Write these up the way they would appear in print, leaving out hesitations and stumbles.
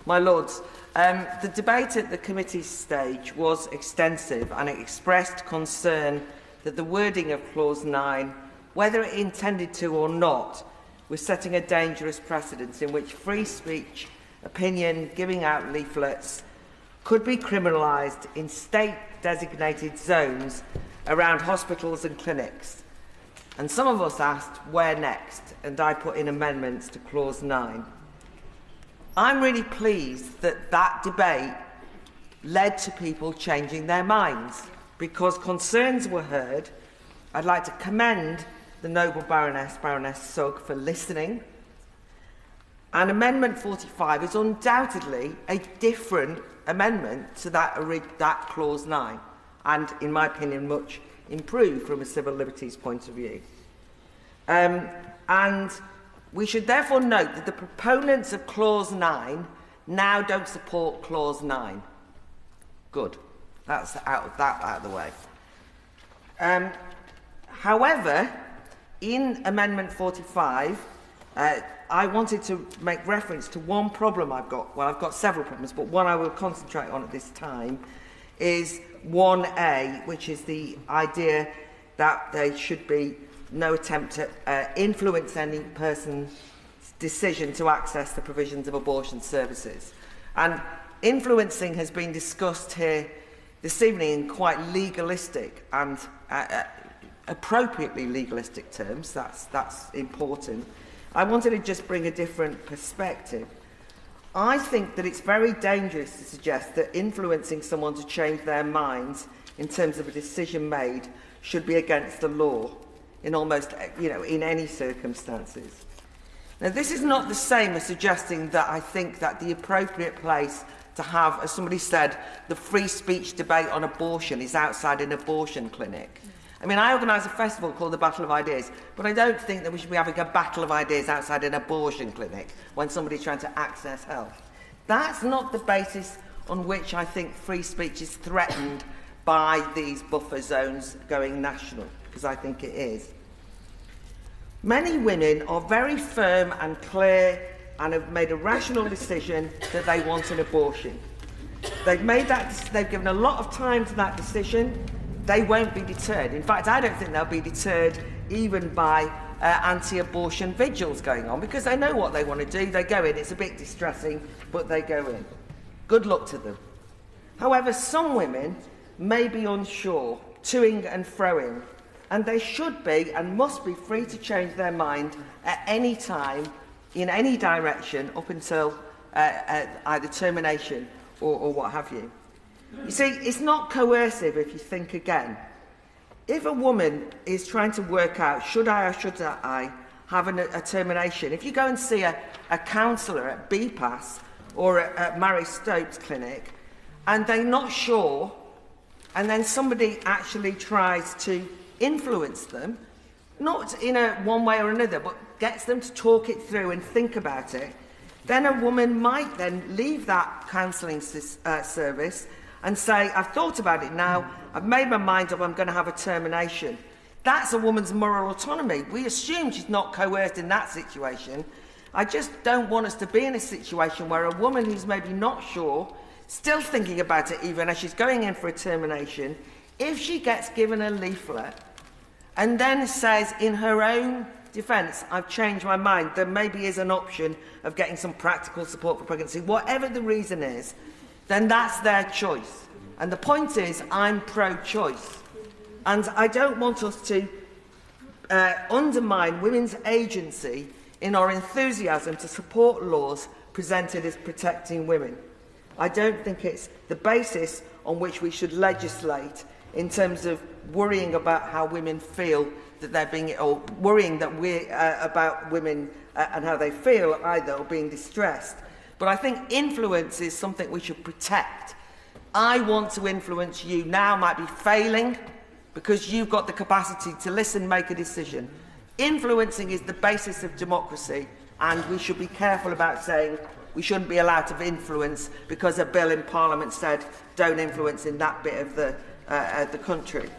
My Lords, the debate at the committee stage was extensive and it expressed concern that the wording of Clause 9, whether it intended to or not, was setting a dangerous precedent in which free speech, opinion, giving out leaflets could be criminalised in state-designated zones around hospitals and clinics. And some of us asked, where next? And I put in amendments to Clause 9. I'm really pleased that that debate led to people changing their minds because concerns were heard. I'd like to commend the noble Baroness Fox, for listening. And Amendment 45 is undoubtedly a different amendment to that Clause 9 and, in my opinion, much improved from a civil liberties point of view. And we should therefore note that the proponents of Clause 9 now don't support Clause 9. Good. That's out of the way. However, in Amendment 45, I wanted to make reference to one problem I've got. Well, I've got several problems, but one I will concentrate on at this time is 1A, which is the idea that there should be no attempt to influence any person's decision to access the provisions of abortion services. And influencing has been discussed here this evening in quite legalistic and appropriately legalistic terms. That's important. I wanted to just bring a different perspective. I think that it's very dangerous to suggest that influencing someone to change their minds in terms of a decision made should be against the law in almost, in any circumstances. Now, this is not the same as suggesting that I think that the appropriate place to have, as somebody said, the free speech debate on abortion is outside an abortion clinic. I mean, I organise a festival called the Battle of Ideas, but I don't think that we should be having a battle of ideas outside an abortion clinic when somebody's trying to access health. That's not the basis on which I think free speech is threatened by these buffer zones going national, because I think it is. Many women are very firm and clear and have made a rational decision that they want an abortion. They've given a lot of time to that decision. They won't be deterred. In fact, I don't think they'll be deterred even by anti-abortion vigils going on, because they know what they want to do. They go in. It's a bit distressing, but they go in. Good luck to them. However, some women may be unsure, toing and froing, and they should be and must be free to change their mind at any time, in any direction, up until either termination or what have you. You see, it's not coercive if you think again. If a woman is trying to work out, should I or should I have a termination, if you go and see a counsellor at BPAS or at Mary Stopes Clinic and they're not sure, and then somebody actually tries to influence them, not in one way or another, but gets them to talk it through and think about it, then a woman might then leave that counselling service and say, I've thought about it now, I've made my mind up, I'm going to have a termination. That's a woman's moral autonomy. We assume she's not coerced in that situation. I just don't want us to be in a situation where a woman who's maybe not sure, still thinking about it even as she's going in for a termination, if she gets given a leaflet and then says in her own defence, I've changed my mind, there maybe is an option of getting some practical support for pregnancy, whatever the reason is, then that's their choice. And the point is, I'm pro-choice. And I don't want us to undermine women's agency in our enthusiasm to support laws presented as protecting women. I don't think it's the basis on which we should legislate in terms of worrying about how women feel that they're being, or worrying that about women and how they feel either, or being distressed. But I think influence is something we should protect. I want to influence you now might be failing because you've got the capacity to listen, make a decision. Influencing is the basis of democracy, and we should be careful about saying we shouldn't be allowed to influence because a bill in Parliament said don't influence in that bit of the country.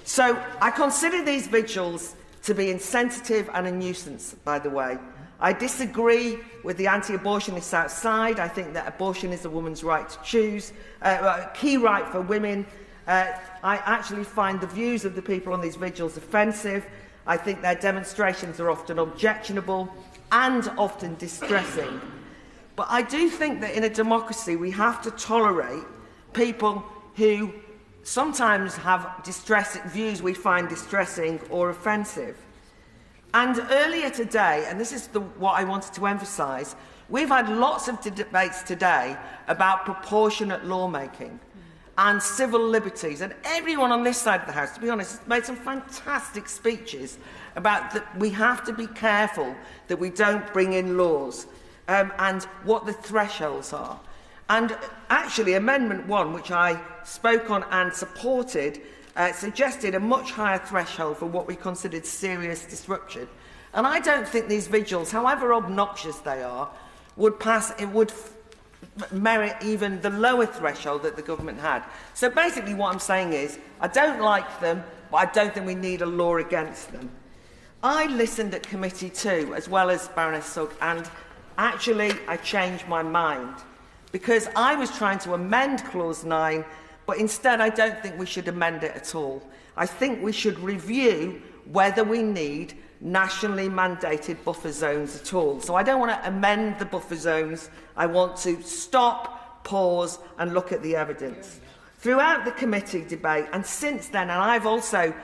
So I consider these vigils to be insensitive and a nuisance, by the way. I disagree with the anti-abortionists outside. I think that abortion is a woman's right to choose, a key right for women. I actually find the views of the people on these vigils offensive. I think their demonstrations are often objectionable and often distressing. But I do think that in a democracy we have to tolerate people who sometimes have views we find distressing or offensive. And earlier today, and this is what I wanted to emphasise, we've had lots of debates today about proportionate lawmaking and civil liberties, and everyone on this side of the House, to be honest, has made some fantastic speeches about that we have to be careful that we don't bring in laws and what the thresholds are. And actually, Amendment 1, which I spoke on and supported, suggested a much higher threshold for what we considered serious disruption. And I don't think these vigils, however obnoxious they are, would merit even the lower threshold that the government had. So basically what I'm saying is, I don't like them, but I don't think we need a law against them. I listened at committee too, as well as Baroness Fox, and actually I changed my mind, because I was trying to amend Clause 9, but instead I don't think we should amend it at all. I think we should review whether we need nationally mandated buffer zones at all. So I don't want to amend the buffer zones. I want to stop, pause and look at the evidence. Throughout the committee debate, and since then, and I've also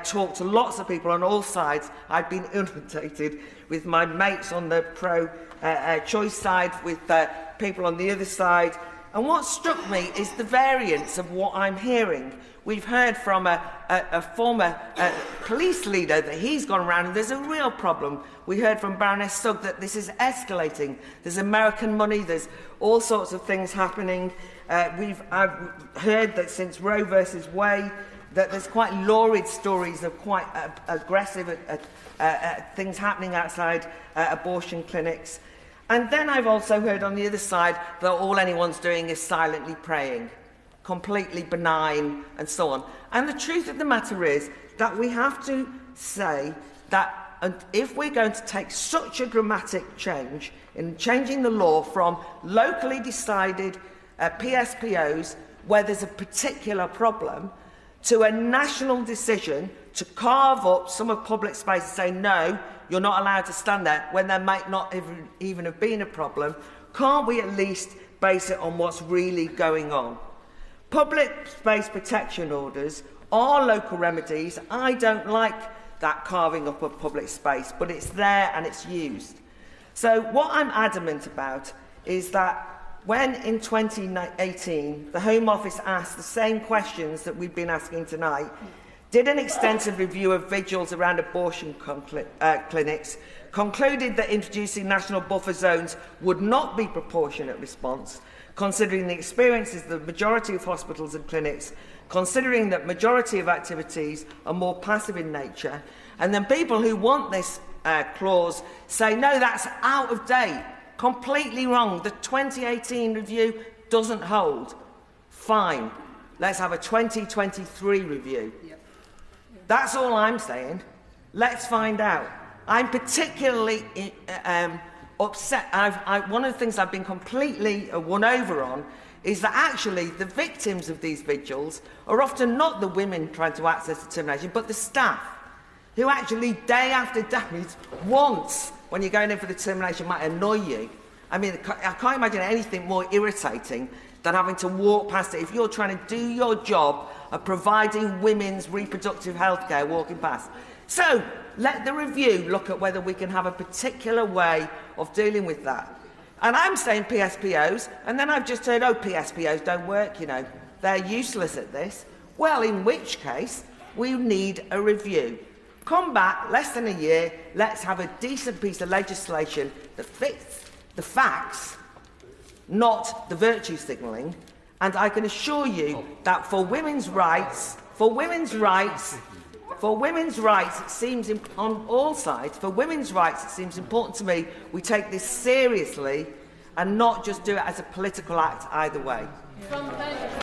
talked to lots of people on all sides, I've been inundated with my mates on the pro-choice side, with people on the other side. And what struck me is the variance of what I'm hearing. We've heard from a former police leader that he's gone around and there's a real problem. We heard from Baroness Fox that this is escalating. There's American money, there's all sorts of things happening. I've heard that since Roe versus Wade, that there's quite lurid stories of quite aggressive things happening outside abortion clinics. And then I've also heard on the other side that all anyone's doing is silently praying, completely benign and so on. And the truth of the matter is that we have to say that if we're going to take such a dramatic change in changing the law from locally decided PSPOs where there's a particular problem to a national decision to carve up some of public space and say, no, you're not allowed to stand there when there might not even have been a problem, can't we at least base it on what's really going on? Public space protection orders are local remedies. I don't like that carving up of public space, but it's there and it's used. So what I'm adamant about is that when in 2018 the Home Office asked the same questions that we've been asking tonight, did an extensive review of vigils around abortion clinics, concluded that introducing national buffer zones would not be proportionate response, considering the experiences of the majority of hospitals and clinics, considering that majority of activities are more passive in nature, and then people who want this clause say, no, that's out of date, completely wrong, the 2018 review doesn't hold. Fine, let's have a 2023 review. That's all I'm saying. Let's find out. I'm particularly upset. One of the things I've been completely won over on is that actually the victims of these vigils are often not the women trying to access determination, but the staff, who actually day after day, once when you're going in for the determination might annoy you. I mean, I can't imagine anything more irritating than having to walk past it if you're trying to do your job of providing women's reproductive health care walking past. So let the review look at whether we can have a particular way of dealing with that. And I'm saying PSPOs, and then I've just heard, oh, PSPOs don't work, you know, they're useless at this. Well, in which case, we need a review. Come back, less than a year, let's have a decent piece of legislation that fits the facts, not the virtue signalling. And I can assure you that for women's rights, it seems on all sides, for women's rights, it seems important to me we take this seriously and not just do it as a political act either way.